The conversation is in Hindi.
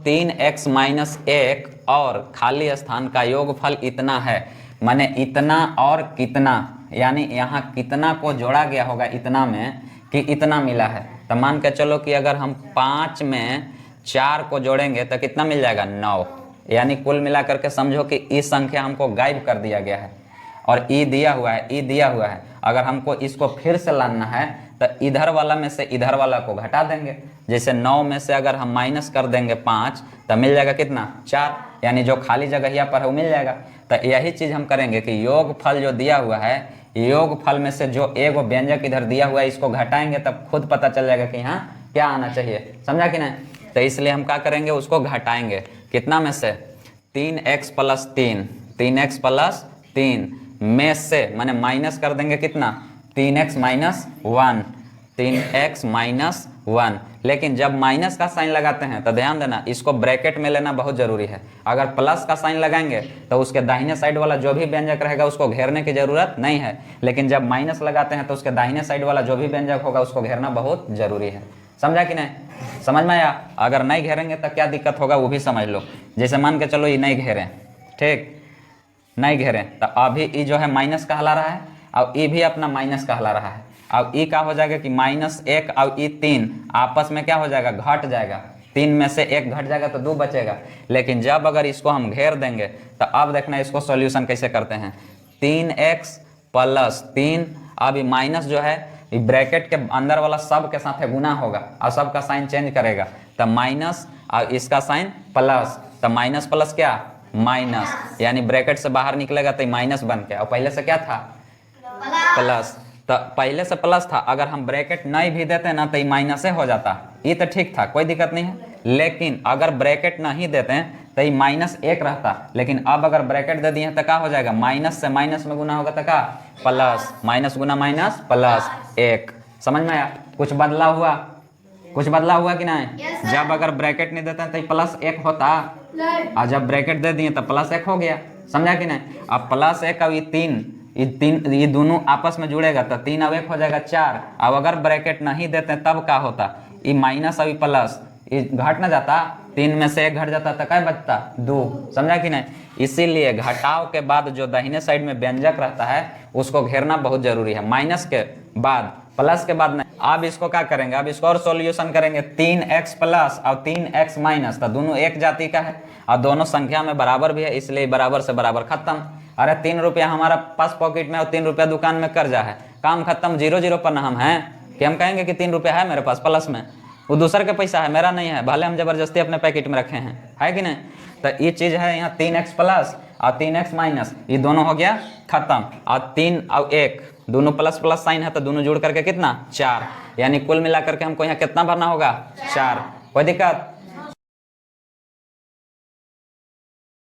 3x माइनस 1 और खाली स्थान का योगफल इतना है, माने इतना और कितना, यानी यहाँ कितना को जोड़ा गया होगा इतना में कि इतना मिला है। तो मान के चलो कि अगर हम 5 में 4 को जोड़ेंगे तो कितना मिल जाएगा 9, यानी कुल मिला करके समझो कि इस संख्या हमको गायब कर दिया गया है और ई दिया हुआ है, ई दिया हुआ है। अगर हमको इसको फिर से लाना है तो इधर वाला में से इधर वाला को घटा देंगे। जैसे 9 में से अगर हम माइनस कर देंगे 5 तो मिल जाएगा कितना 4, यानी जो खाली जगह यहाँ पर है वो मिल जाएगा। तो यही चीज़ हम करेंगे कि योगफल जो दिया हुआ है, योगफल में से जो एक व्यंजक इधर दिया हुआ है इसको घटाएंगे तब खुद पता चल जाएगा कि यहाँ क्या आना चाहिए, समझा कि नहीं। तो इसलिए हम क्या करेंगे, उसको घटाएंगे कितना में से 3x प्लस 3, 3x प्लस 3 में से माने माइनस कर देंगे कितना 3x माइनस 1, 3x माइनस 1। लेकिन जब माइनस का साइन लगाते हैं तो ध्यान देना इसको ब्रैकेट में लेना बहुत जरूरी है। अगर प्लस का साइन लगाएंगे तो उसके दाहिने साइड वाला जो भी व्यंजक रहेगा उसको घेरने की जरूरत नहीं है, लेकिन जब माइनस लगाते हैं तो उसके दाहिने साइड वाला जो भी व्यंजक होगा उसको घेरना बहुत जरूरी है, समझा कि नहीं। समझ में आया। अगर नहीं घेरेंगे तो क्या दिक्कत होगा वो भी समझ लो। जैसे मान के चलो ये नहीं घेरें, ठीक, नहीं घेरें तो अभी ई जो है माइनस कहला रहा है और ई भी अपना माइनस कहला रहा है। अब ई क्या हो जाएगा कि -1 और ई 3 आपस में क्या हो जाएगा, घट जाएगा। 3 में से 1 घट जाएगा तो 2 बचेगा। लेकिन जब अगर इसको हम घेर देंगे तो अब देखना इसको सॉल्यूशन कैसे करते हैं। 3x प्लस 3, अब ये माइनस जो है ब्रैकेट के अंदर वाला सब के साथ गुना होगा और सब का साइन चेंज करेगा तो माइनस और इसका साइन प्लस, तो माइनस प्लस क्या माइनस, यानी ब्रैकेट से बाहर निकलेगा तो माइनस बन के, और पहले से क्या था प्लस। तो पहले से प्लस था, अगर हम ब्रैकेट नहीं भी देते ना तो ये माइनस से हो जाता, ये तो ठीक था, कोई दिक्कत नहीं है। लेकिन अगर ब्रैकेट नहीं देते हैं तो ये -1 रहता, लेकिन अब अगर ब्रैकेट दे दिए तो क्या हो जाएगा, माइनस से माइनस में गुना होगा तो क्या प्लस, माइनस गुना माइनस प्लस 1। समझ में आया। कुछ बदलाव हुआ, कुछ बदलाव हुआ कि नहीं। जब अगर ब्रैकेट नहीं देते हैं तो +1 होता और जब ब्रैकेट दे दिए तो +1 हो गया, समझा कि नहीं। अब +1 और ये दोनों आपस में जुड़ेगा तो 3 और 1 हो जाएगा 4। अब अगर ब्रैकेट नहीं देते तब क्या होता, ये माइनस और प्लस ये घट ना जाता, 3 में से 1 घट जाता तो क्या बचता 2, समझा कि नहीं। इसीलिए घटाव के बाद जो दाहिने साइड में व्यंजक रहता है उसको घेरना बहुत जरूरी है, माइनस के बाद, प्लस के बाद नहीं। अब इसको क्या करेंगे, अब इसको और सॉल्यूशन करेंगे। 3x प्लस और 3x माइनस, तो दोनों एक जाति का है और दोनों संख्या में बराबर भी है, इसलिए बराबर से बराबर खत्म। अरे 3 रुपया हमारा पास पॉकेट में और 3 रुपया दुकान में कर्जा है, काम खत्म। 0-0 पर ना हम हैं कि हम कहेंगे कि 3 रुपया है मेरे पास प्लस में, वो दूसर का पैसा है मेरा नहीं है, भले हम जबरदस्ती अपने पैकेट में रखे हैं, है कि नहीं। तो ये चीज़ है यहाँ 3x प्लस और 3x माइनस, ये दोनों हो गया खत्म। और 3 और 1 दोनों प्लस प्लस साइन है तो दोनों जुड़ करके कितना 4, यानी कुल मिलाकर के हमको यहाँ कितना भरना होगा 4। कोई दिक्कत